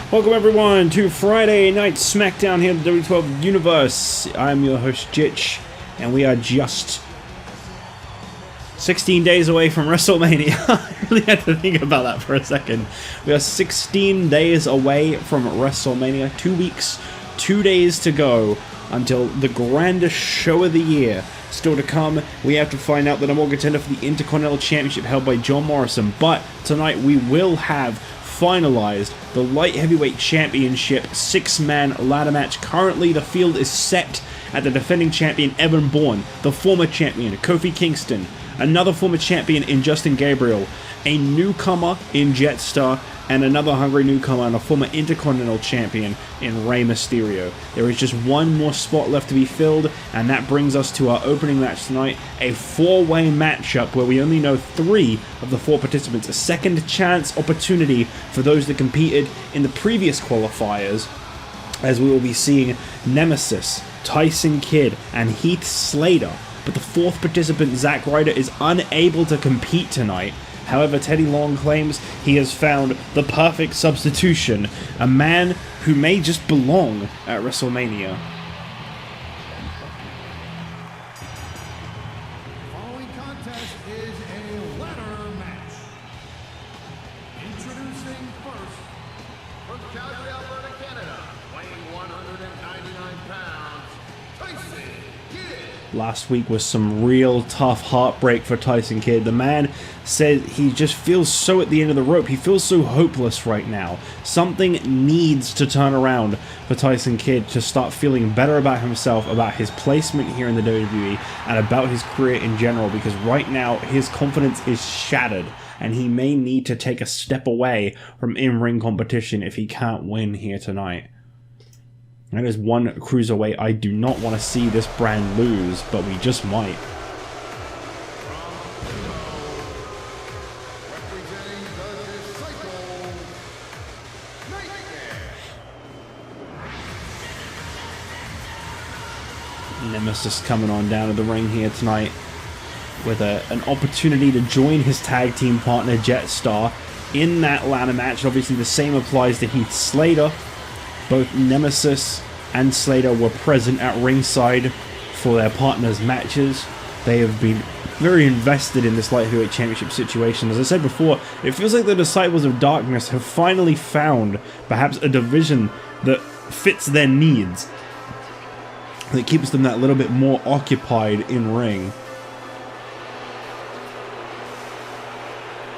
Welcome everyone to Friday Night SmackDown here in the W12 Universe. I'm your host Jitch, and we are just 16 days away from WrestleMania. I really had to think about that for a second. We are 16 days away from WrestleMania. 2 weeks, 2 days to go until the grandest show of the year. Still to come, we have to find out the number one contender for the Intercontinental Championship held by John Morrison. But tonight we will have finalized the Light Heavyweight Championship 6-man ladder match. Currently the field is set at the defending champion Evan Bourne, the former champion Kofi Kingston, another former champion in Justin Gabriel, a newcomer in Jetstar, and another hungry newcomer and a former Intercontinental Champion in Rey Mysterio. There is just one more spot left to be filled, and that brings us to our opening match tonight, a 4-way matchup where we only know 3 of the 4 participants, a second chance opportunity for those that competed in the previous qualifiers, as we will be seeing Nemesis, Tyson Kidd, and Heath Slater. But the 4th participant, Zack Ryder, is unable to compete tonight. However, Teddy Long claims he has found the perfect substitution, a man who may just belong at WrestleMania. Following contest is a ladder match. Introducing first, from Calgary, Alberta, Canada, weighing 199 pounds, Tyson Kidd. Last week was some real tough heartbreak for Tyson Kidd. The man said he just feels so at the end of the rope. He feels so hopeless right now. Something needs to turn around for Tyson Kidd to start feeling better about himself, about his placement here in the WWE, and about his career in general, because right now his confidence is shattered and he may need to take a step away from in-ring competition if he can't win here tonight. That is one cruiserweight I do not want to see this brand lose, but we just might. Nemesis coming on down to the ring here tonight with an opportunity to join his tag team partner Jetstar in that ladder match. Obviously the same applies to Heath Slater. Both Nemesis and Slater were present at ringside for their partners' matches. They have been very invested in this Light Heavyweight Championship situation. As I said before, it feels like the Disciples of Darkness have finally found perhaps a division that fits their needs, that keeps them that little bit more occupied in ring.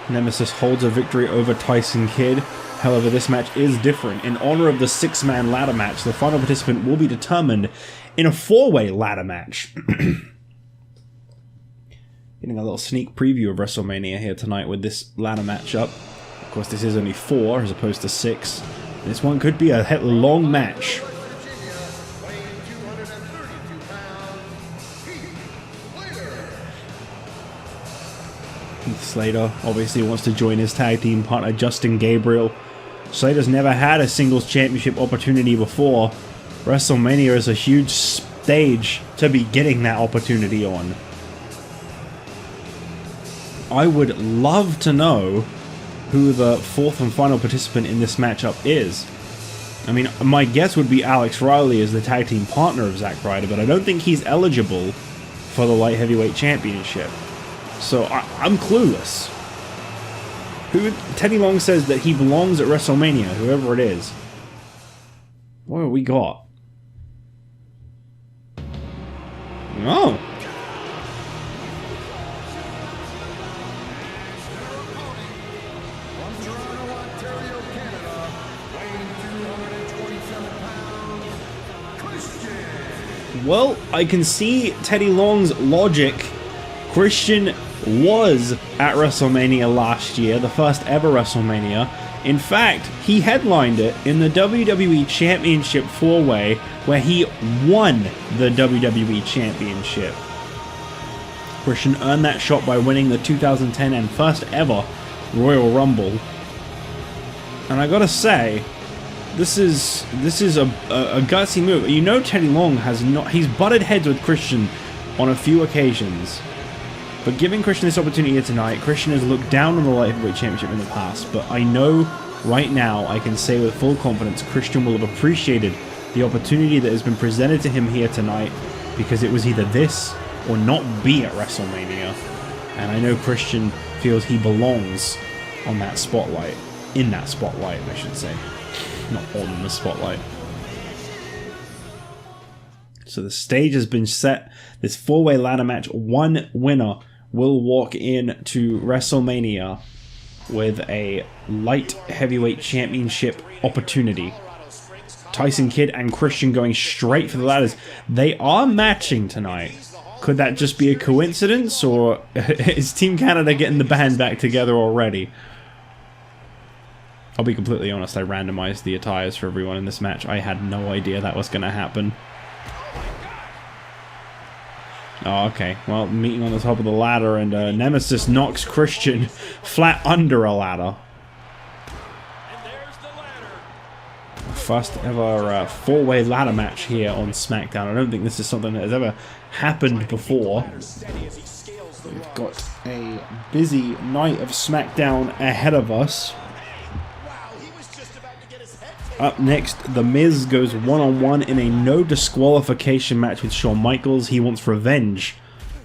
Nemesis holds a victory over Tyson Kidd. However, this match is different. In honor of the 6-man ladder match, the final participant will be determined in a 4-way ladder match. Getting a little sneak preview of WrestleMania here tonight with this ladder matchup. Of course, this is only 4 as opposed to 6. This one could be a long match. Heath Slater obviously wants to join his tag team partner Justin Gabriel. Slater's never had a singles championship opportunity before. WrestleMania is a huge stage to be getting that opportunity on. I would love to know who the 4th and final participant in this matchup is. I mean, my guess would be Alex Riley as the tag team partner of Zack Ryder, but I don't think he's eligible for the Light Heavyweight Championship. So I'm clueless. Teddy Long says that he belongs at WrestleMania, whoever it is. What have we got? Oh. From Toronto, Ontario, Canada, weighing 227 pounds, Christian. Well, I can see Teddy Long's logic. Christian was at WrestleMania last year, the first ever WrestleMania. In fact, he headlined it in the WWE Championship 4-way, where he won the WWE Championship. Christian earned that shot by winning the 2010 and first ever Royal Rumble. And I gotta say, this is a gutsy move. You know, Teddy Long he's butted heads with Christian on a few occasions. But giving Christian this opportunity here tonight, Christian has looked down on the Light Heavyweight Championship in the past, but I know right now, I can say with full confidence, Christian will have appreciated the opportunity that has been presented to him here tonight, because it was either this or not be at WrestleMania. And I know Christian feels he belongs on that spotlight. In that spotlight, I should say. Not on the spotlight. So the stage has been set. This 4-way ladder match, one winner will walk in to WrestleMania with a light heavyweight championship opportunity. Tyson Kidd and Christian going straight for the ladders. They are matching tonight. Could that just be a coincidence, or is Team Canada getting the band back together already? I'll be completely honest, I randomized the attires for everyone in this match. I had no idea that was going to happen. Oh, okay. Well, meeting on the top of the ladder, and Nemesis knocks Christian flat under a ladder. First ever 4-way ladder match here on SmackDown. I don't think this is something that has ever happened before. We've got a busy night of SmackDown ahead of us. Up next, The Miz goes one-on-one in a no disqualification match with Shawn Michaels. He wants revenge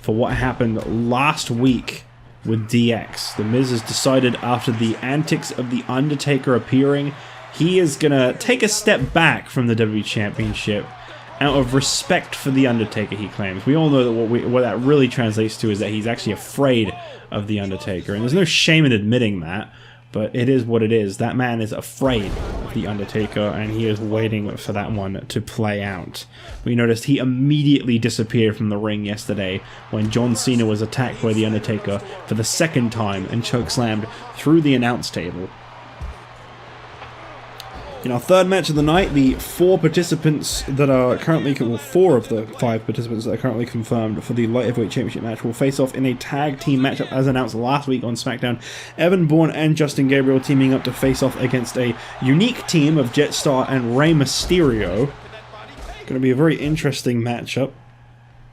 for what happened last week with DX. The Miz has decided, after the antics of The Undertaker appearing, he is going to take a step back from the WWE Championship out of respect for The Undertaker, he claims. We all know that what that really translates to is that he's actually afraid of The Undertaker. And there's no shame in admitting that, but it is what it is. That man is afraid of The Undertaker, and he is waiting for that one to play out. We noticed he immediately disappeared from the ring yesterday when John Cena was attacked by The Undertaker for the second time and chokeslammed through the announce table. In our third match of the night, the 4 participants that are currently, well, 4 of the 5 participants that are currently confirmed for the Light Heavyweight Championship match will face off in a tag team matchup as announced last week on SmackDown. Evan Bourne and Justin Gabriel teaming up to face off against a unique team of Jetstar and Rey Mysterio. Going to be a very interesting matchup.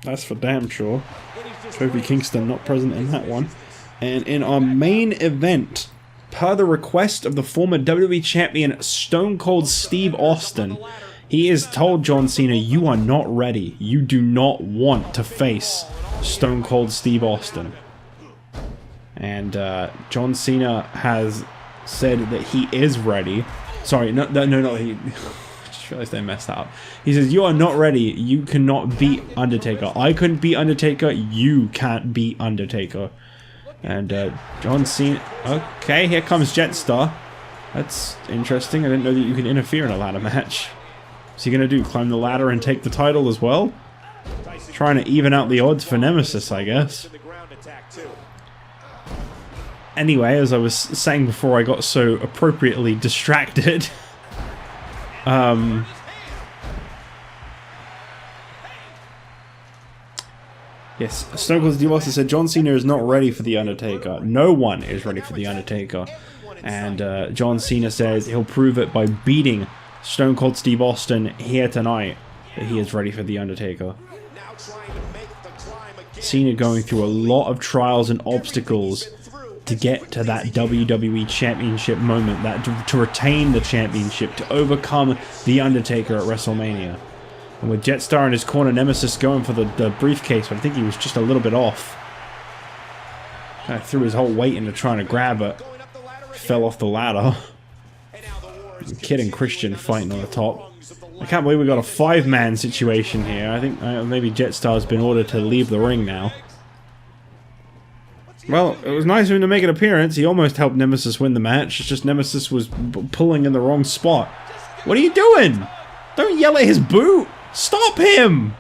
That's for damn sure. Kofi Kingston not present in that one. And in our main event, per the request of the former WWE Champion Stone Cold Steve Austin, he has told John Cena, "You are not ready. You do not want to face Stone Cold Steve Austin." And John Cena has said that he is ready. Sorry, no, he... I just realized I messed that up. He says, "You are not ready. You cannot beat Undertaker. I couldn't beat Undertaker. You can't beat Undertaker." And John Cena... Okay, here comes Jetstar. That's interesting. I didn't know that you could interfere in a ladder match. What's he going to do? Climb the ladder and take the title as well? Trying to even out the odds for Nemesis, I guess. Anyway, as I was saying before, I got so appropriately distracted. Yes, Stone Cold Steve Austin said John Cena is not ready for The Undertaker. No one is ready for The Undertaker. And John Cena says he'll prove it by beating Stone Cold Steve Austin here tonight, that he is ready for The Undertaker. Cena going through a lot of trials and obstacles to get to that WWE Championship moment, that to retain the championship, to overcome The Undertaker at WrestleMania. And with Jetstar in his corner, Nemesis going for the briefcase, but I think he was just a little bit off. Kind of threw his whole weight into trying to grab it. Fell off the ladder. Kid and Christian fighting on the top. I can't believe we got a 5-man situation here. I think maybe Jetstar's been ordered to leave the ring now. Well, it was nice of him to make an appearance. He almost helped Nemesis win the match. It's just Nemesis was pulling in the wrong spot. What are you doing? Don't yell at his boot! Stop him!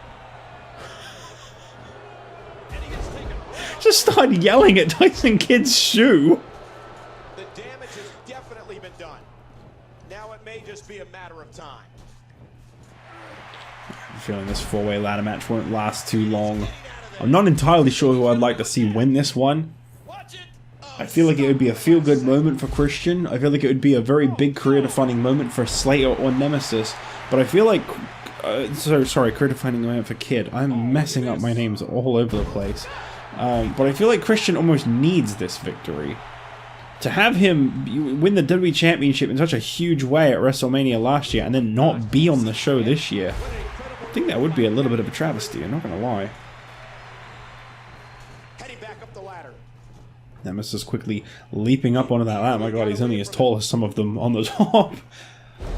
Just started yelling at Tyson Kidd's shoe. The damage has definitely been done. Now it may just be a matter of time. I'm feeling this 4-way ladder match won't last too long. I'm not entirely sure who I'd like to see win this one. I feel like it would be a feel-good moment for Christian. I feel like it would be a very big career-defining moment for Slater or Nemesis. But I feel like... sorry, career-defining moment for Kidd. I'm messing up my names all over the place. But I feel like Christian almost needs this victory. To have him win the WWE Championship in such a huge way at WrestleMania last year and then not be on the show this year, I think that would be a little bit of a travesty, I'm not going to lie. Heading back up the ladder. Nemesis quickly leaping up onto that ladder. My god, he's only as tall as some of them on the top.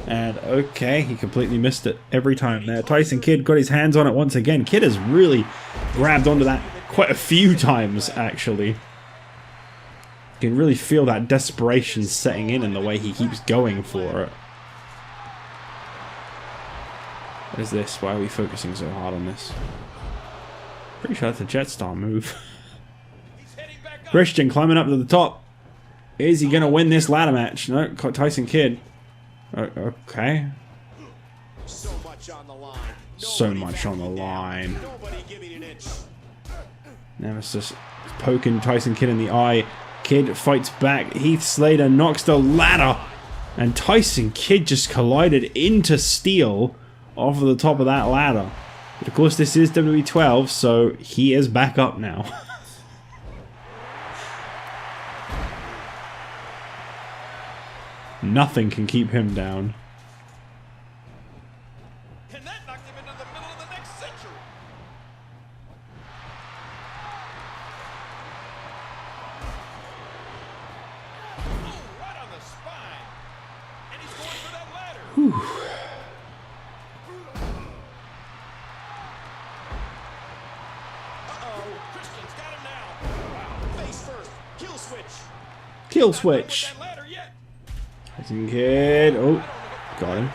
And okay, he completely missed it every time there. Tyson Kidd got his hands on it once again. Kidd has really grabbed onto that quite a few times, actually. You can really feel that desperation setting in the way he keeps going for it. What is this? Why are we focusing so hard on this? Pretty sure that's a Jetstar move. Christian climbing up to the top. Is he going to win this ladder match? No, Tyson Kidd. Okay. So much on the line. So much on the line. Nobody giving an inch. Nemesis poking Tyson Kidd in the eye. Kidd fights back. Heath Slater knocks the ladder. And Tyson Kidd just collided into steel off of the top of that ladder. But of course this is WWE 12, so he is back up now. Nothing can keep him down. And that knocked him into the middle of the next century. Oh, right on the spine. And he's going for that ladder. Whew. Uh-oh. Christian's got him now. Wow. Face first. Kill switch. Kill switch. Not done with that ladder yet. Tyson Kidd. Oh, got him.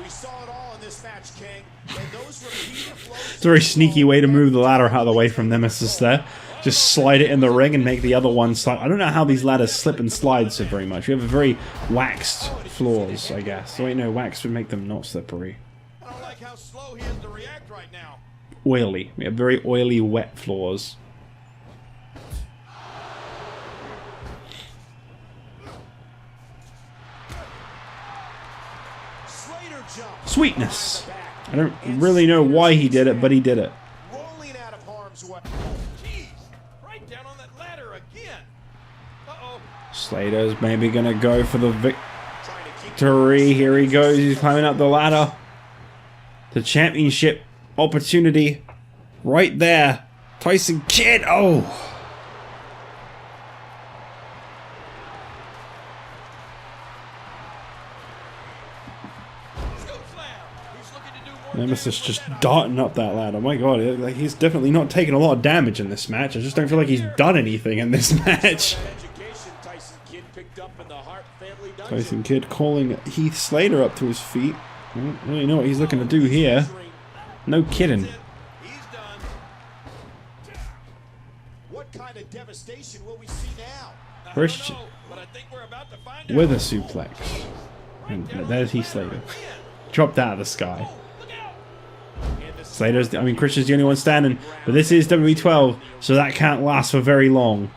We saw it all in this match, King. And those repeated flows. It's a very sneaky way to move the ladder out of the way from Nemesis there. Just slide it in the ring and make the other one slide. I don't know how these ladders slip and slide so very much. We have a very waxed floors, I guess. So wait, no, wax would make them not slippery. I don't like how slow he has to react right now. Oily. We have very oily, wet floors. Slater jump. Sweetness. I don't really know why he did it, but he did it. Rolling out of harm's way. Jeez. Right down on that ladder again. Uh-oh. Slater's maybe going to go for the Trying to keep victory. Here he goes. He's climbing up the ladder. The championship opportunity right there. Tyson Kidd. Oh. Nemesis just darting up that ladder. My god, like, he's definitely not taking a lot of damage in this match. I just don't feel like he's done anything in this match. Tyson Kidd calling Heath Slater up to his feet. I don't really know what he's looking to do here. No kidding. What kind of devastation will we see now? Christian with a suplex. And there's Heath Slater. Dropped out of the sky. Christian's the only one standing, but this is WWE 12, so that can't last for very long.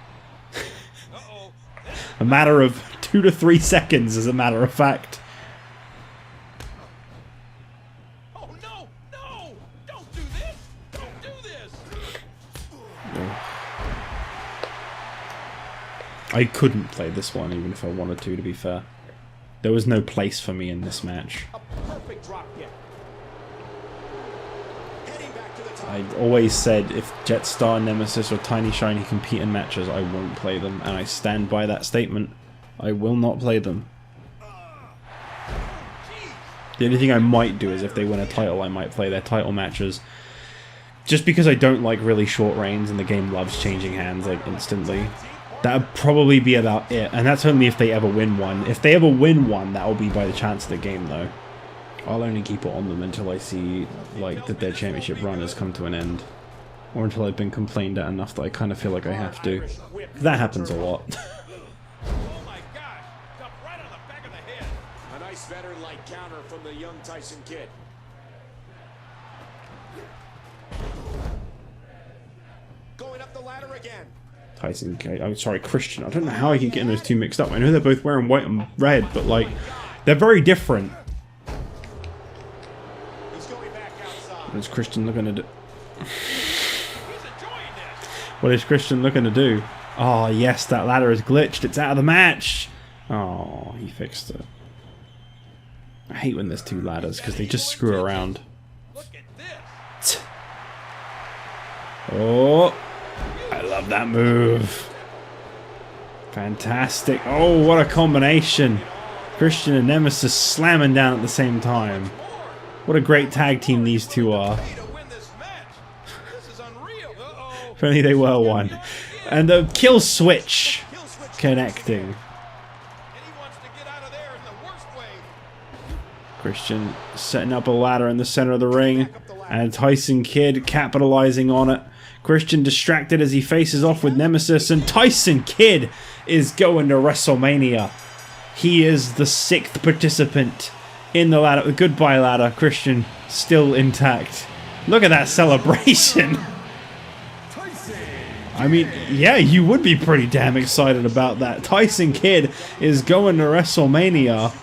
A matter of 2 to 3 seconds, as a matter of fact. Oh no, no! Don't do this! Don't do this! I couldn't play this one, even if I wanted to be fair. There was no place for me in this match. A perfect drop kick. I always said if Jetstar, Nemesis, or Tiny Shiny compete in matches, I won't play them, and I stand by that statement. I will not play them. The only thing I might do is if they win a title, I might play their title matches. Just because I don't like really short reigns, and the game loves changing hands like instantly. That would probably be about it, and that's only if they ever win one. If they ever win one, that will be by the chance of the game, though. I'll only keep it on them until I see, like, that their championship run has come to an end. Or until I've been complained at enough that I kind of feel like I have to. That happens a lot. Oh my gosh! Got right on the back of the head. A nice veteran-like counter from the young Tyson Kidd. Going up the ladder again. Tyson Kidd. I'm sorry, Christian. I don't know how I keep getting those two mixed up. I know they're both wearing white and red, but, like, they're very different. What is Christian looking to do? What is Christian looking to do? Oh, yes, that ladder is glitched. It's out of the match. Oh, he fixed it. I hate when there's two ladders because they just screw around. Oh, I love that move. Fantastic. Oh, what a combination. Christian and Nemesis slamming down at the same time. What a great tag team these two are. If only they were one. And the kill switch connecting. Christian setting up a ladder in the center of the ring. And Tyson Kidd capitalizing on it. Christian distracted as he faces off with Nemesis. And Tyson Kidd is going to WrestleMania. He is the 6th participant in the ladder. The goodbye ladder. Christian still intact. Look at that celebration. I mean, yeah, you would be pretty damn excited about that. Tyson Kidd is going to WrestleMania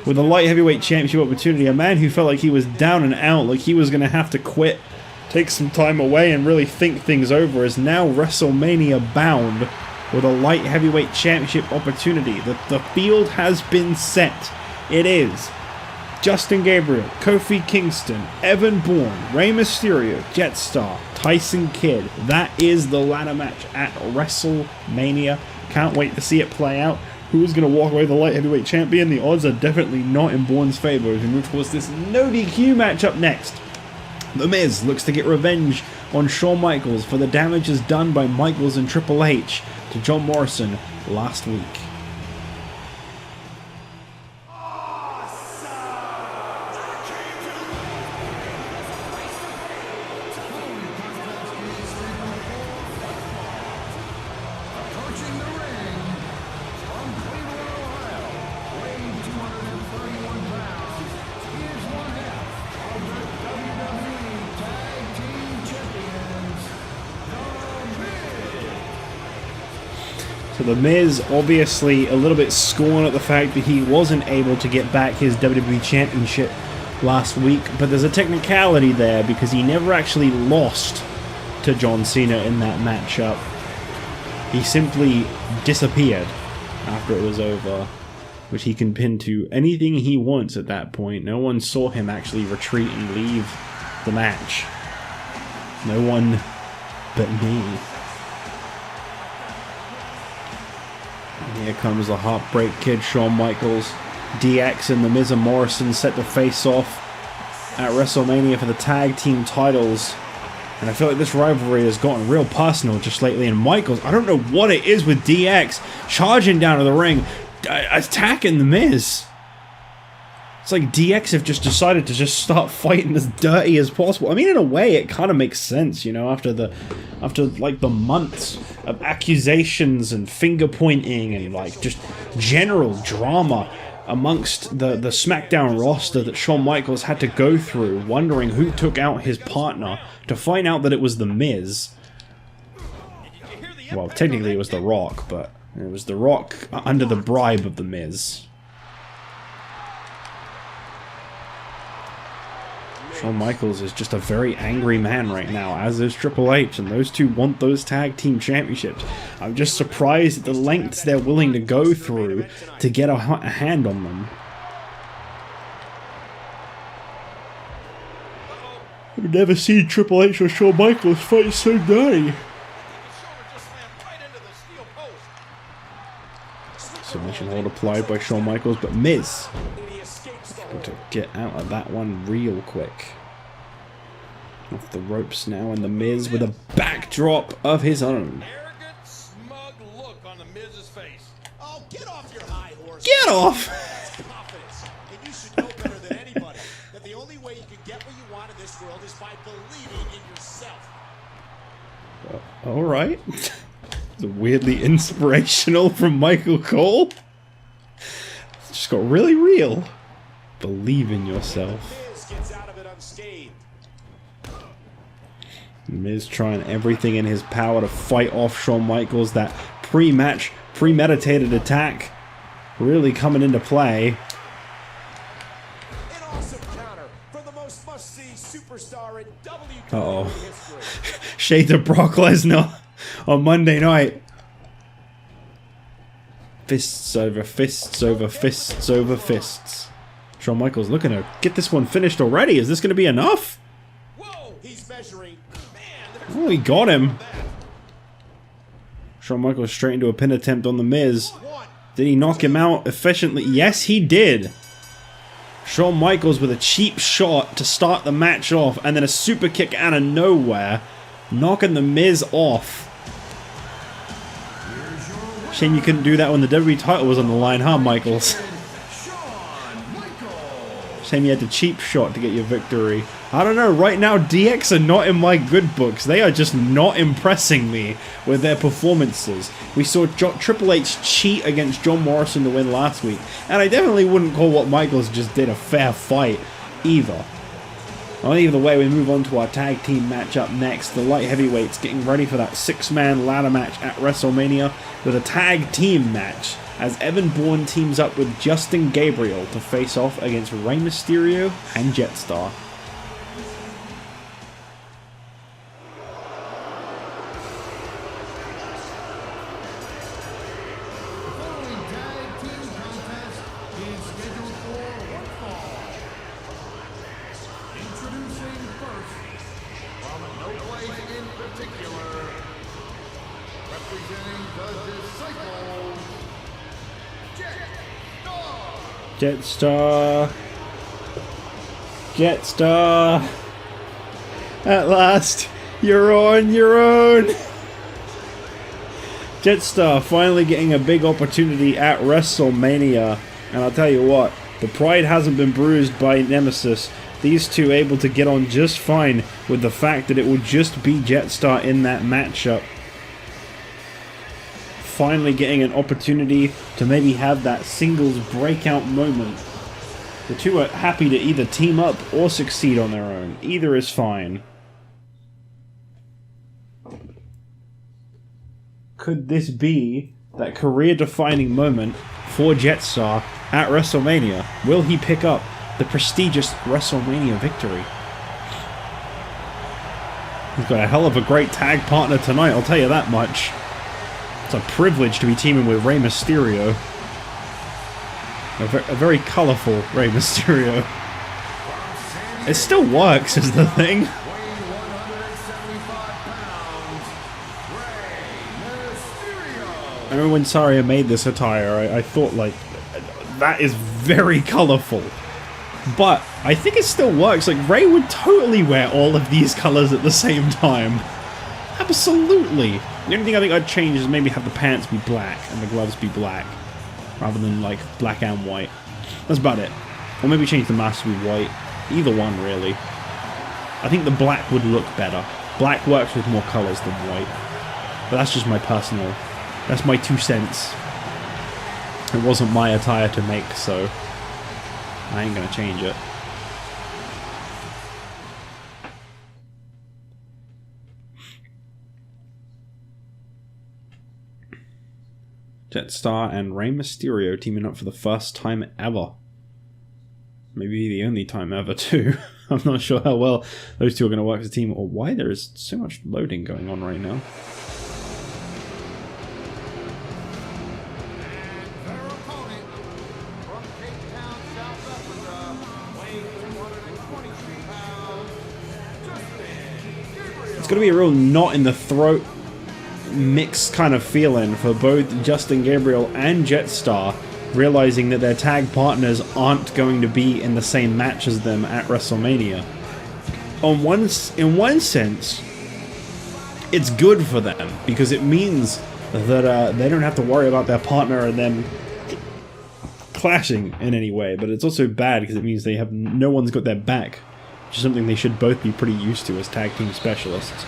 with a light heavyweight championship opportunity. A man who felt like he was down and out, like he was going to have to quit, take some time away and really think things over, is now WrestleMania bound with a light heavyweight championship opportunity. The field has been set. It is Justin Gabriel, Kofi Kingston, Evan Bourne, Rey Mysterio, Jetstar, Tyson Kidd. That is the ladder match at WrestleMania. Can't wait to see it play out. Who is going to walk away the light heavyweight champion? The odds are definitely not in Bourne's favor. As we move towards this no DQ match up next. The Miz looks to get revenge on Shawn Michaels for the damages done by Michaels and Triple H to John Morrison last week. So The Miz obviously a little bit scorned at the fact that he wasn't able to get back his WWE Championship last week, but there's a technicality there because he never actually lost to John Cena in that matchup. He simply disappeared after it was over, which he can pin to anything he wants at that point. No one saw him actually retreat and leave the match. No one but me. Here comes the Heartbreak Kid, Shawn Michaels, DX and The Miz and Morrison set to face off at WrestleMania for the tag team titles. And I feel like this rivalry has gotten real personal just lately. And Michaels, I don't know what it is with DX charging down to the ring, attacking The Miz. It's like DX have just decided to just start fighting as dirty as possible. I mean, in a way, it kind of makes sense, you know, after like the months of accusations and finger pointing and like just general drama amongst the SmackDown roster that Shawn Michaels had to go through, wondering who took out his partner, to find out that it was The Miz. Well, technically it was The Rock, but it was The Rock under the bribe of The Miz. Shawn Michaels is just a very angry man right now, as is Triple H, and those two want those tag team championships. I'm just surprised at the lengths they're willing to go through to get a hand on them. I've never seen Triple H or Shawn Michaels fight so dirty. Submission hold applied by Shawn Michaels, but Miz able to get out of that one real quick. Off the ropes now, and The Miz with a backdrop of his own. Arrogant, smug look on The Miz's face. Oh, get off your high horse. Get off! That's confidence. And you should know better than anybody that the only way you can get what you want in this world is by believing in yourself. Alright. It's weirdly inspirational from Michael Cole. It's just got really real. Believe in yourself. Miz gets out of it unscathed. Miz trying everything in his power to fight off Shawn Michaels. That pre-match, premeditated attack really coming into play. An awesome counter from the most must-see superstar in WWE history. Shade to Brock Lesnar on Monday night. Fists over fists over fists over fists. Shawn Michaels looking to get this one finished already. Is this going to be enough? Whoa, he's measuring. Man, Oh, he got him. Shawn Michaels straight into a pin attempt on The Miz. Did he knock him out efficiently? Yes, he did. Shawn Michaels with a cheap shot to start the match off, and then a super kick out of nowhere, knocking The Miz off. Shame you couldn't do that when the WWE title was on the line, huh, Michaels? Shame you had the cheap shot to get your victory. I don't know, right now DX are not in my good books. They are just not impressing me with their performances. We saw Triple H cheat against John Morrison to win last week, and I definitely wouldn't call what Michaels just did a fair fight either. Well, either way, we move on to our tag team match up next. The light heavyweights getting ready for that 6-man ladder match at WrestleMania with a tag team match as Evan Bourne teams up with Justin Gabriel to face off against Rey Mysterio and Jetstar. Jetstar. Jetstar. At last, you're on your own. Jetstar finally getting a big opportunity at WrestleMania. And I'll tell you what, the pride hasn't been bruised by Nemesis. These two able to get on just fine with the fact that it will just be Jetstar in that matchup. Finally getting an opportunity to maybe have that singles breakout moment. The two are happy to either team up or succeed on their own. Either is fine. Could this be that career-defining moment for Jetstar at WrestleMania? Will he pick up the prestigious WrestleMania victory? He's got a hell of a great tag partner tonight, I'll tell you that much. It's a privilege to be teaming with Rey Mysterio. A very colourful Rey Mysterio. It still works, is the thing. I remember when Saria made this attire, I thought, like, that is very colourful. But I think it still works. Like, Rey would totally wear all of these colours at the same time. Absolutely. The only thing I think I'd change is maybe have the pants be black and the gloves be black, rather than like black and white. That's about it. Or maybe change the mask to be white. Either one, really. I think the black would look better. Black works with more colours than white. But that's just my personal... That's my 2 cents. It wasn't my attire to make, so I ain't gonna change it. Jetstar and Rey Mysterio teaming up for the first time ever. Maybe the only time ever, too. I'm not sure how well those two are going to work as a team, or why there is so much loading going on right now. It's going to be a real knot in the throat mixed kind of feeling for both Justin Gabriel and Jetstar, realizing that their tag partners aren't going to be in the same match as them at WrestleMania. In one sense, it's good for them because it means that they don't have to worry about their partner and them clashing in any way, but it's also bad because it means they have no one's got their back, which is something they should both be pretty used to as tag team specialists.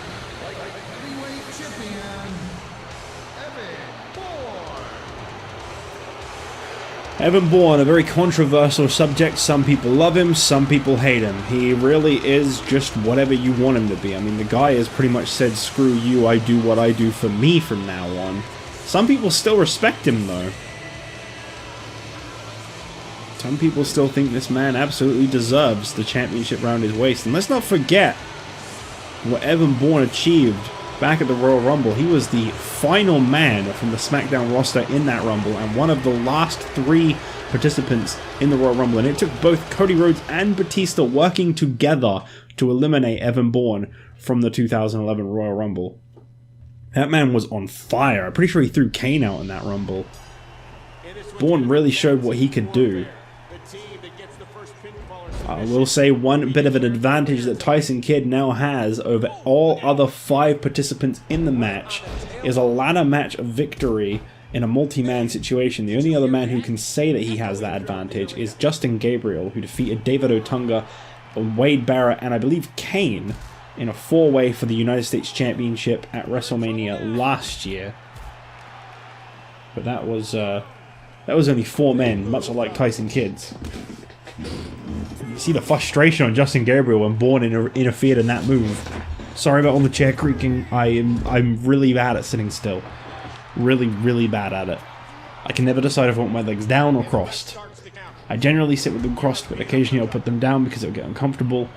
Evan Bourne, a very controversial subject. Some people love him, some people hate him. He really is just whatever you want him to be. I mean, the guy has pretty much said, screw you, I do what I do for me from now on. Some people still respect him, though. Some people still think this man absolutely deserves the championship round his waist. And let's not forget what Evan Bourne achieved back at the Royal Rumble. He was the final man from the SmackDown roster in that Rumble, and one of the last 3 participants in the Royal Rumble. And it took both Cody Rhodes and Batista working together to eliminate Evan Bourne from the 2011 Royal Rumble. That man was on fire. I'm pretty sure he threw Kane out in that Rumble. Bourne really showed what he could do. I will say one bit of an advantage that Tyson Kidd now has over all other 5 participants in the match is a ladder match victory in a multi-man situation. The only other man who can say that he has that advantage is Justin Gabriel, who defeated David Otunga, Wade Barrett, and I believe Kane in a 4-way for the United States Championship at WrestleMania last year. But that was only 4 men, much like Tyson Kidd's. You see the frustration on Justin Gabriel when Bourne interfered in that move. Sorry about all the chair creaking. I'm really bad at sitting still. Really bad at it. I can never decide if I want my legs down or crossed. I generally sit with them crossed, but occasionally I'll put them down because it'll get uncomfortable,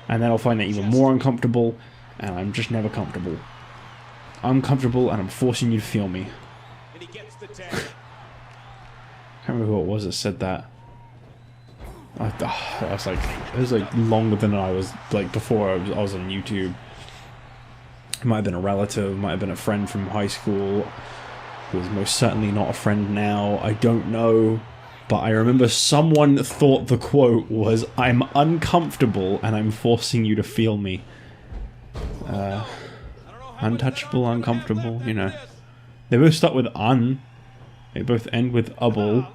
and then I'll find that even more uncomfortable, and I'm just never comfortable. I'm comfortable, and I'm forcing you to feel me. I can't remember who it was that said that. It was like longer than I was, like, before I was on YouTube. It might have been a relative, might have been a friend from high school, who is most certainly not a friend now. I don't know, but I remember someone thought the quote was, "I'm uncomfortable and I'm forcing you to feel me." Untouchable, uncomfortable, you know. They both start with un. They both end with able.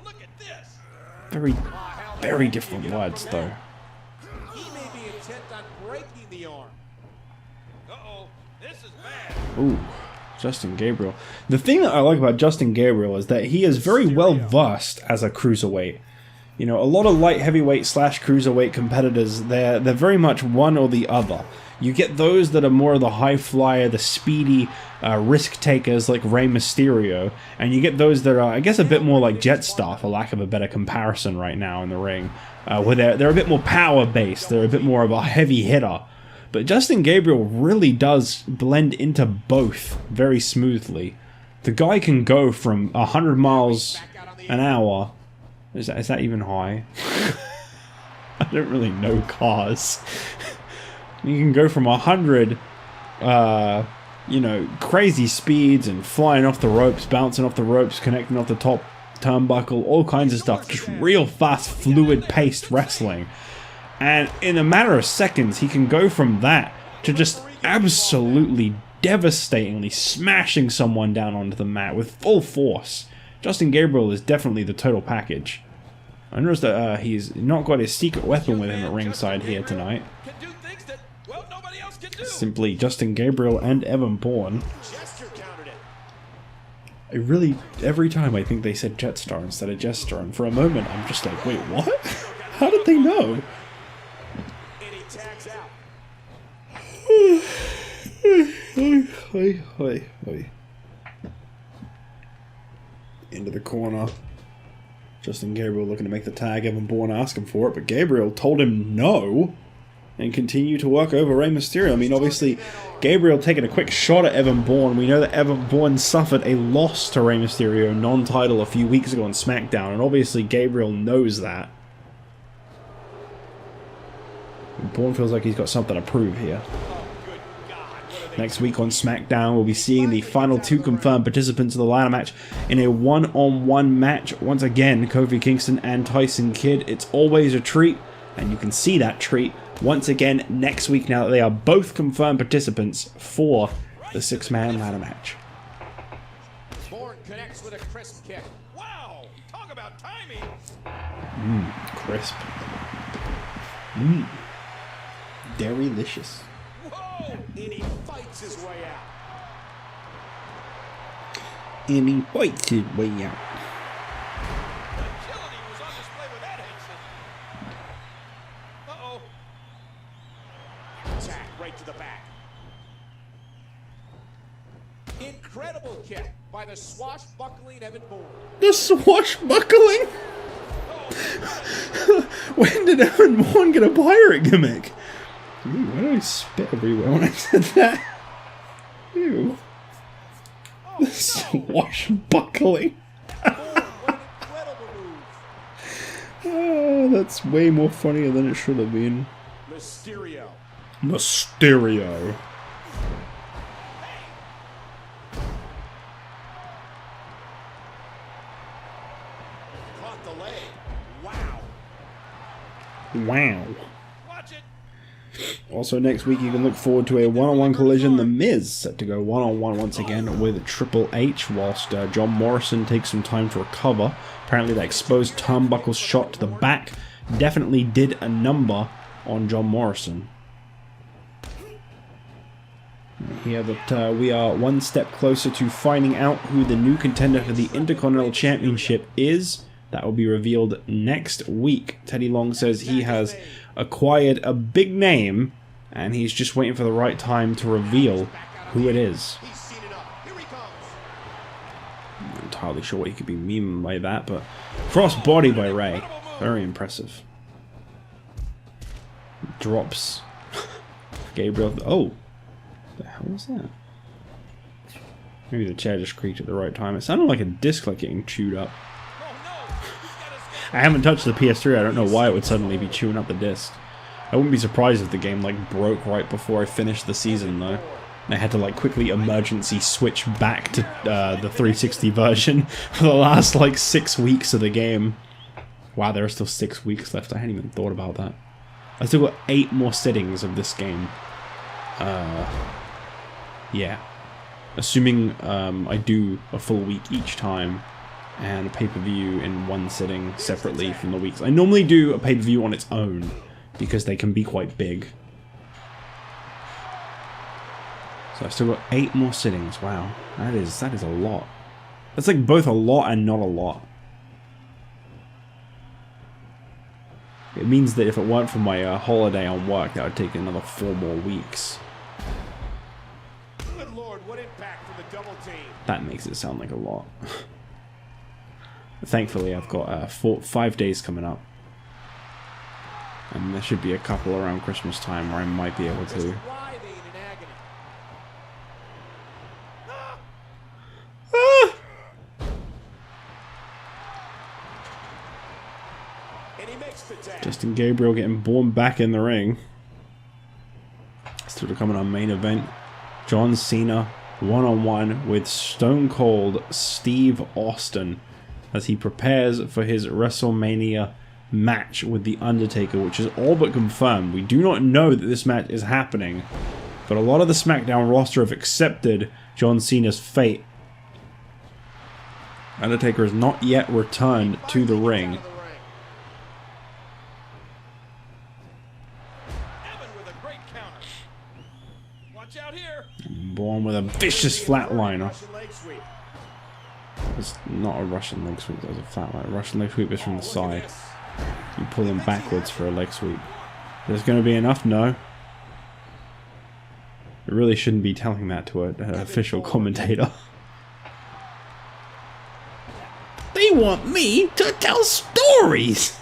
Very different words, though. He may be intent on breaking the arm. Uh-oh, this is bad. Ooh, Justin Gabriel. The thing that I like about Justin Gabriel is that he is very well versed as a cruiserweight. You know, a lot of light heavyweight / cruiserweight competitors, they're very much one or the other. You get those that are more of the high flyer, the speedy risk takers like Rey Mysterio, and you get those that are, I guess, a bit more like Jetstar, for lack of a better comparison right now in the ring, where they're a bit more power based, they're a bit more of a heavy hitter. But Justin Gabriel really does blend into both very smoothly. The guy can go from 100 miles an hour. Is that even high? I don't really know cars. You can go from 100, you know, crazy speeds and flying off the ropes, bouncing off the ropes, connecting off the top turnbuckle, all kinds of stuff. Just real fast, fluid-paced wrestling. And in a matter of seconds, he can go from that to just absolutely devastatingly smashing someone down onto the mat with full force. Justin Gabriel is definitely the total package. I noticed that he's not got his secret weapon with him at ringside here tonight. Simply Justin Gabriel and Evan Bourne. I really, every time I think they said Jetstar instead of Jetstar, and for a moment I'm just like, wait, what? How did they know? Into the corner. Justin Gabriel looking to make the tag. Evan Bourne asking for it, but Gabriel told him no and continued to work over Rey Mysterio. I mean, obviously, Gabriel taking a quick shot at Evan Bourne. We know that Evan Bourne suffered a loss to Rey Mysterio, non-title, a few weeks ago on SmackDown, and obviously Gabriel knows that. And Bourne feels like he's got something to prove here. Next week on SmackDown, we'll be seeing the final 2 confirmed participants of the ladder match in a one-on-one match. Once again, Kofi Kingston and Tyson Kidd. It's always a treat, and you can see that treat once again next week now that they are both confirmed participants for the 6-man ladder match. Bourne connects with a crisp kick. Wow, talk about timing. Crisp. Delicious. Whoa, and he fights his way out. And he fights his way out. Agility was on display with that action. Uh-oh. Attack right to the back. Incredible kick by the swashbuckling Evan Bourne. The swashbuckling? When did Evan Bourne get a pirate gimmick? Ooh, why did I spit everywhere when I said that? Ew. Swashbuckling. Oh, that's way more funnier than it should have been. Mysterio. Mysterio. Caught the leg. Wow. Wow. Watch it. Also, next week you can look forward to a one-on-one collision. The Miz set to go one-on-one once again with Triple H, whilst John Morrison takes some time to recover. Apparently, that exposed turnbuckle shot to the back definitely did a number on John Morrison. Here that we are one step closer to finding out who the new contender for the Intercontinental Championship is. That will be revealed next week. Teddy Long says he has acquired a big name and he's just waiting for the right time to reveal who it is. I'm not entirely sure what he could be meaning by that, but crossbody by Ray. Very impressive. Drops Gabriel. Oh, the hell was that? Maybe the chair just creaked at the right time. It sounded like a disc like getting chewed up. I haven't touched the PS3. I don't know why it would suddenly be chewing up the disc. I wouldn't be surprised if the game like broke right before I finished the season though. And I had to like quickly emergency switch back to the 360 version for the last like 6 weeks of the game. Wow, there are still 6 weeks left. I hadn't even thought about that. I still got 8 more sittings of this game. Yeah. Assuming I do a full week each time and a pay-per-view in one sitting separately from the weeks. I normally do a pay-per-view on its own because they can be quite big. So I've still got 8 more sittings. Wow, that is a lot. That's like both a lot and not a lot. It means that if it weren't for my holiday on work, that would take another 4 more weeks. Good Lord, what impact for the double team. That makes it sound like a lot. Thankfully, I've got 5 days coming up. And there should be a couple around Christmas time where I might be able to. Justin Gabriel getting Bourne back in the ring. Still to come in our main event. John Cena one-on-one with Stone Cold Steve Austin as he prepares for his WrestleMania match with The Undertaker, which is all but confirmed. We do not know that this match is happening, but a lot of the SmackDown roster have accepted John Cena's fate. Undertaker has not yet returned to the ring. Bourne with a vicious flatliner. It's not a Russian leg sweep, there's a flatliner. Russian leg sweep is from the side. You pull him backwards for a leg sweep. There's going to be enough? No. I really shouldn't be telling that to an official commentator. They want me to tell stories!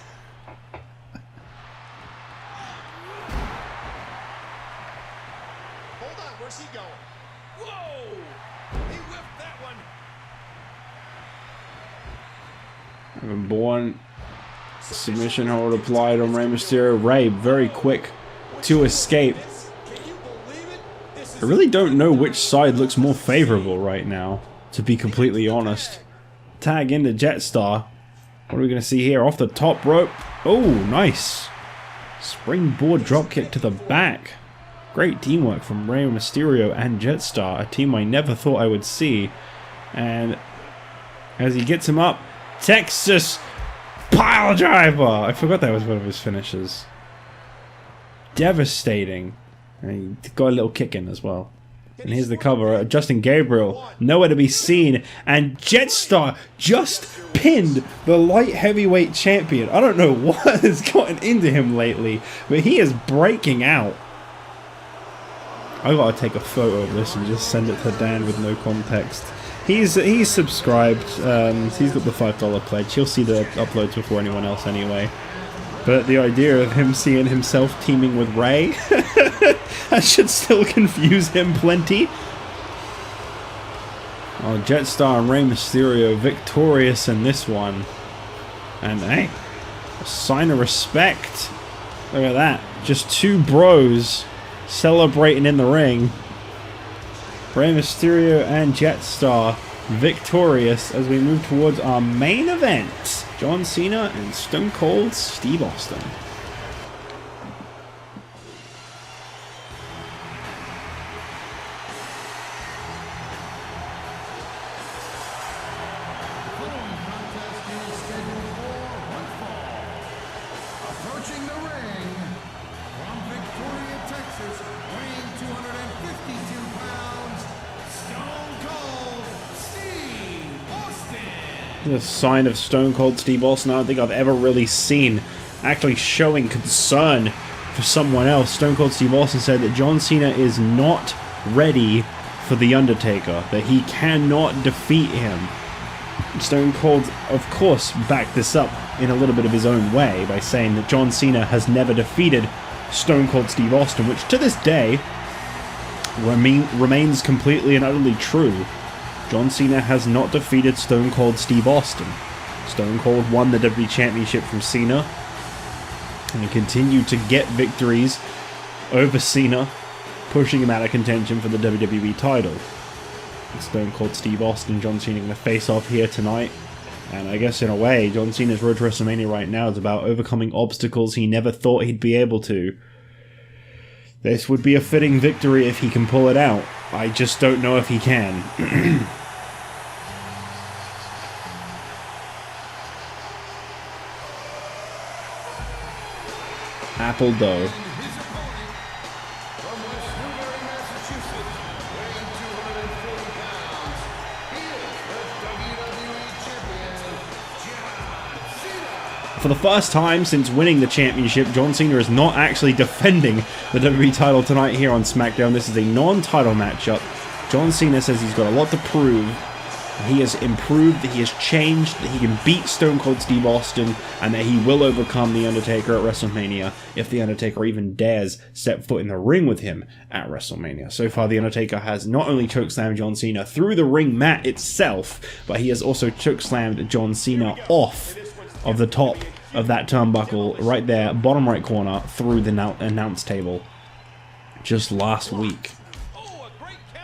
Bourne submission hold applied on Rey Mysterio. Rey very quick to escape. I really don't know which side looks more favorable right now, to be completely honest. Tag into Jetstar. What are we going to see here? Off the top rope. Oh, nice. Springboard dropkick to the back. Great teamwork from Rey Mysterio and Jetstar, a team I never thought I would see. And as he gets him up, Texas pile driver. I forgot that was one of his finishes. Devastating. And he got a little kick in as well. And here's the cover. Justin Gabriel nowhere to be seen, and Jetstar just pinned the light heavyweight champion. I don't know what has gotten into him lately, but he is breaking out. I gotta take a photo of this and just send it to Dan with no context. He's subscribed. He's got the $5 pledge. He'll see the uploads before anyone else anyway. But the idea of him seeing himself teaming with Rey, that should still confuse him plenty. Oh, Jetstar and Rey Mysterio victorious in this one. And hey, a sign of respect. Look at that. Just two bros celebrating in the ring. Rey Mysterio and Jetstar victorious as we move towards our main event. John Cena and Stone Cold Steve Austin. Approaching the ring from Victoria, Texas, weighing 252 pounds, Stone Cold Steve Austin. The sign of Stone Cold Steve Austin I don't think I've ever really seen actually showing concern for someone else. Stone Cold Steve Austin said that John Cena is not ready for The Undertaker, that he cannot defeat him. Stone Cold, of course, backed this up in a little bit of his own way by saying that John Cena has never defeated Stone Cold Steve Austin, which to this day remains completely and utterly true. John Cena has not defeated Stone Cold Steve Austin. Stone Cold won the WWE Championship from Cena and continued to get victories over Cena, pushing him out of contention for the WWE title. Stone Cold Steve Austin and John Cena going to face off here tonight. And I guess in a way, John Cena's road to WrestleMania right now is about overcoming obstacles he never thought he'd be able to. This would be a fitting victory if he can pull it out. I just don't know if he can. Apple dough. For the first time since winning the championship, John Cena is not actually defending the WWE title tonight here on SmackDown. This is a non-title matchup. John Cena says he's got a lot to prove. He has improved, that he has changed, that he can beat Stone Cold Steve Austin, and that he will overcome The Undertaker at WrestleMania if The Undertaker even dares step foot in the ring with him at WrestleMania. So far, The Undertaker has not only chokeslammed John Cena through the ring mat itself, but he has also chokeslammed John Cena off of the top of that turnbuckle right there, bottom right corner, through the announce table just last week.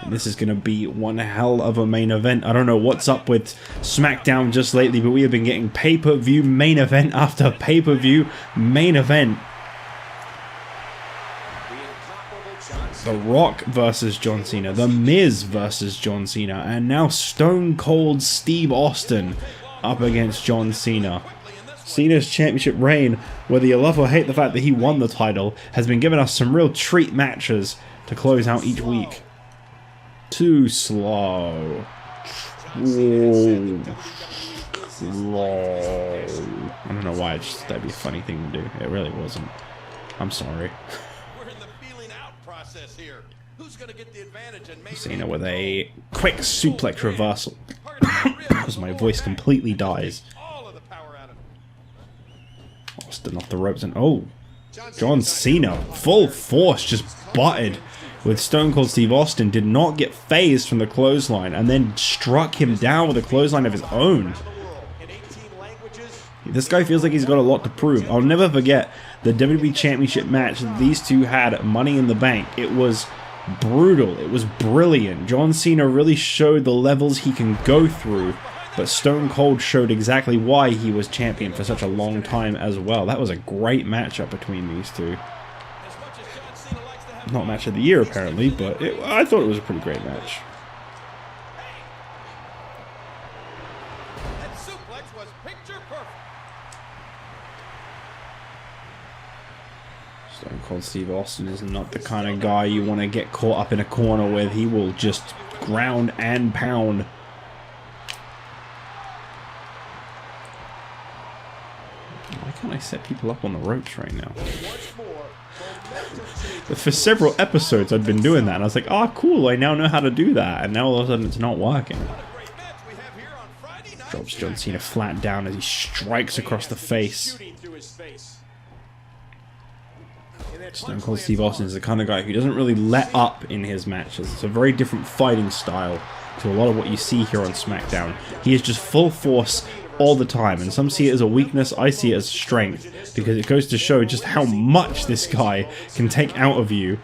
And this is going to be one hell of a main event. I don't know what's up with SmackDown just lately, but we have been getting pay-per-view main event after pay-per-view main event. The Rock versus John Cena, The Miz versus John Cena, and now Stone Cold Steve Austin up against John Cena. Cena's championship reign, whether you love or hate the fact that he won the title, has been giving us some real treat matches to close out each week. Too slow. Whoa. Slow. I don't know why, that'd be a funny thing to do. It really wasn't. I'm sorry. We're in the feeling out process here. Who's going to get the advantage and maybe Cena with a quick suplex reversal as my voice completely dies. Austin off the ropes and oh, John Cena full force just butted with Stone Cold Steve Austin, did not get phased from the clothesline and then struck him down with a clothesline of his own. This guy feels like he's got a lot to prove. I'll never forget the WWE Championship match that these two had at Money in the Bank. It was brutal. It was brilliant. John Cena really showed the levels he can go through, but Stone Cold showed exactly why he was champion for such a long time as well. That was a great matchup between these two. Not match of the year apparently, but I thought it was a pretty great match. that suplex was picture perfect. Stone Cold Steve Austin is not the kind of guy you want to get caught up in a corner with. He will just ground and pound. Why can't I set people up on the ropes right now? But for several episodes I'd been doing that and I was like, oh cool, I now know how to do that, and now all of a sudden it's not working. Drops John Cena flat down as he strikes across the face. Stone Cold Steve Austin is the kind of guy who doesn't really let up in his matches. It's a very different fighting style to a lot of what you see here on SmackDown. He is just full force all the time, and some see it as a weakness, I see it as strength, because it goes to show just how much this guy can take out of you.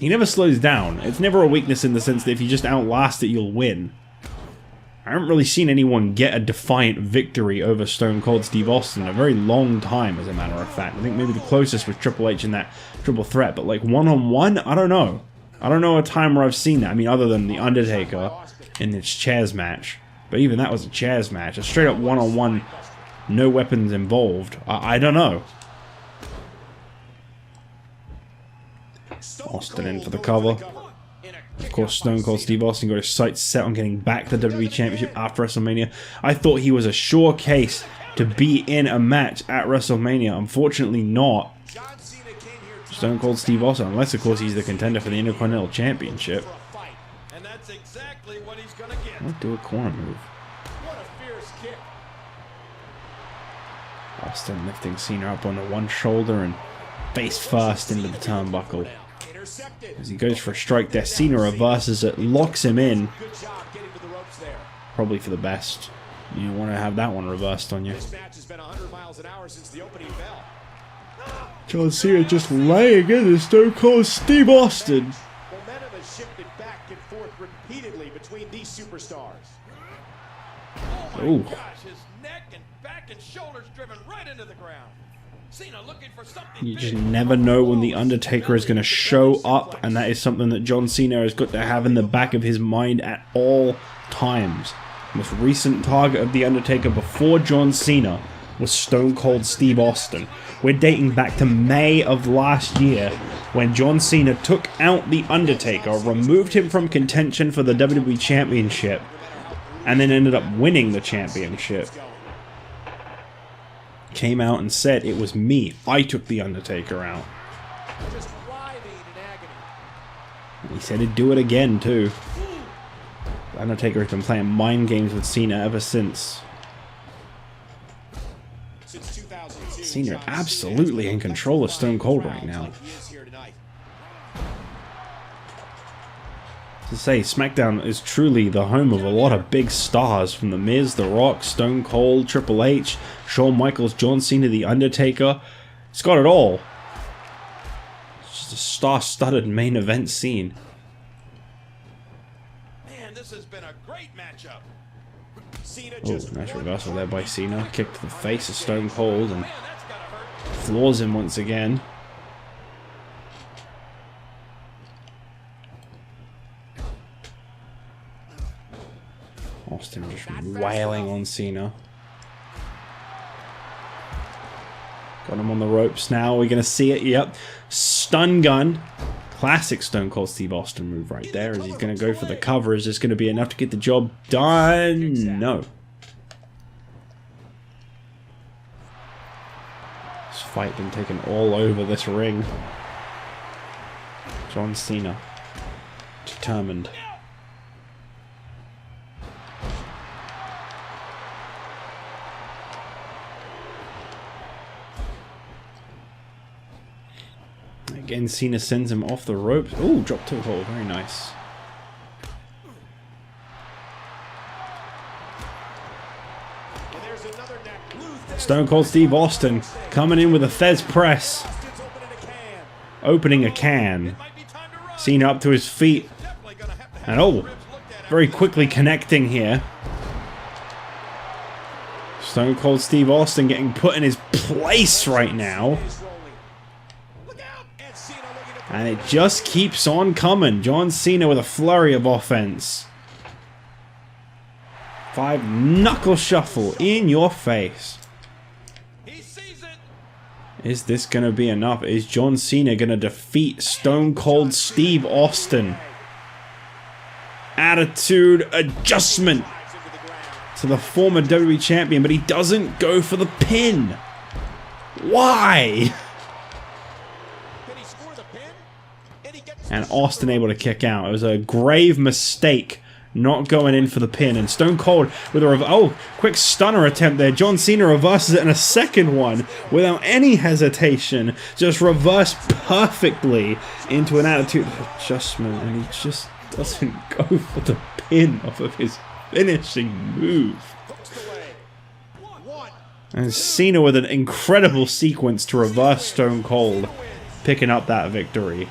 He never slows down. It's never a weakness in the sense that if you just outlast it, you'll win. I haven't really seen anyone get a defiant victory over Stone Cold Steve Austin in a very long time, as a matter of fact. I think maybe the closest was Triple H in that triple threat, but like one-on-one, I don't know. I don't know a time where I've seen that. I mean, other than The Undertaker in his chairs match. But even that was a chairs match. A straight up one-on-one, no weapons involved. I don't know. Austin in for the cover. Of course, Stone Cold Steve Austin got his sights set on getting back the WWE Championship after WrestleMania. I thought he was a sure case to be in a match at WrestleMania. Unfortunately not. Stone Cold Steve Austin, unless of course he's the contender for the Intercontinental Championship. I'll do a corner move. Austin lifting Cena up on the one shoulder and face first into the turnbuckle. As he goes for a strike there, Cena reverses it, locks him in. Probably for the best. You want to have that one reversed on you. John Cena just laying into Stone Cold Steve Austin. Momentum has shifted back and forth repeatedly between these superstars. Oh my gosh, his neck and back and shoulders driven right into the ground. Cena looking for something. You just never know when the Undertaker is going to show up, and that is something that John Cena has got to have in the back of his mind at all times. The most recent target of the Undertaker before John Cena was Stone Cold Steve Austin. We're dating back to May of last year, when John Cena took out the Undertaker, removed him from contention for the WWE Championship, and then ended up winning the championship. Came out and said, it was me, I took the Undertaker out. And he said he'd do it again too. The Undertaker has been playing mind games with Cena ever since. Cena absolutely in control of Stone Cold right now. To say, SmackDown is truly the home of a lot of big stars, from The Miz, The Rock, Stone Cold, Triple H, Shawn Michaels, John Cena, The Undertaker. It's got it all. It's just a star-studded main event scene. Man, this has been a great matchup. Oh, nice reversal there by Cena. Kick to the face of Stone Cold and floors him once again. Austin just wailing on Cena. Got him on the ropes now. We're going to see it. Yep. Stun gun. Classic Stone Cold Steve Austin move right there. As he's going to go for the cover. Is this going to be enough to get the job done? No. This fight been taken all over this ring. John Cena. Determined. Again, Cena sends him off the ropes. Ooh, drop toe hold. Very nice. Stone Cold Steve Austin coming in with a Fez press. Opening a can. Cena up to his feet. And oh, very quickly connecting here. Stone Cold Steve Austin getting put in his place right now. And it just keeps on coming. John Cena with a flurry of offense. 5 knuckle shuffle in your face. Is this going to be enough? Is John Cena going to defeat Stone Cold Steve Austin? Attitude adjustment to the former WWE champion, but he doesn't go for the pin. Why? And Austin able to kick out. It was a grave mistake not going in for the pin. And Stone Cold with a quick stunner attempt there. John Cena reverses it in a second one without any hesitation. Just reversed perfectly into an attitude adjustment, and he just doesn't go for the pin off of his finishing move. And Cena with an incredible sequence to reverse Stone Cold, picking up that victory.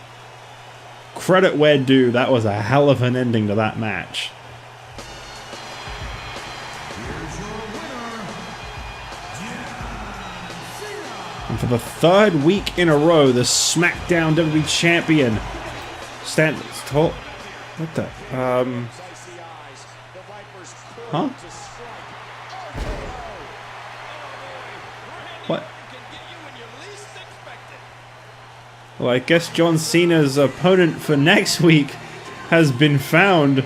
Credit where due, that was a hell of an ending to that match. And for the third week in a row, the SmackDown WWE Champion stands tall. What the? Huh? What? Well, I guess John Cena's opponent for next week has been found.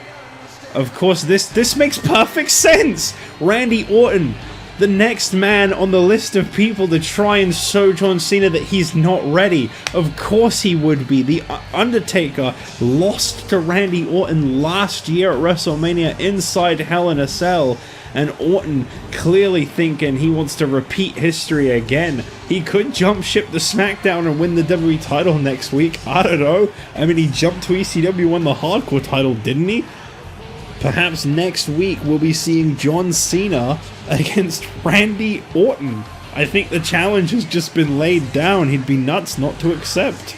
Of course, this makes perfect sense. Randy Orton, the next man on the list of people to try and show John Cena that he's not ready. Of course he would be. The Undertaker lost to Randy Orton last year at WrestleMania inside Hell in a Cell. And Orton clearly thinking he wants to repeat history again. He could jump ship to SmackDown and win the WWE title next week. I don't know. I mean, he jumped to ECW, won the Hardcore title, didn't he? Perhaps next week we'll be seeing John Cena against Randy Orton. I think the challenge has just been laid down. He'd be nuts not to accept.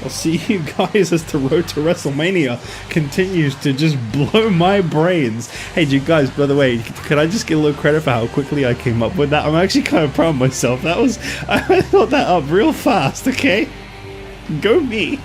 I'll see you guys as the road to WrestleMania continues to just blow my brains. Hey, you guys, by the way, could I just get a little credit for how quickly I came up with that? I'm actually kind of proud of myself. I thought that up real fast, okay? Go me.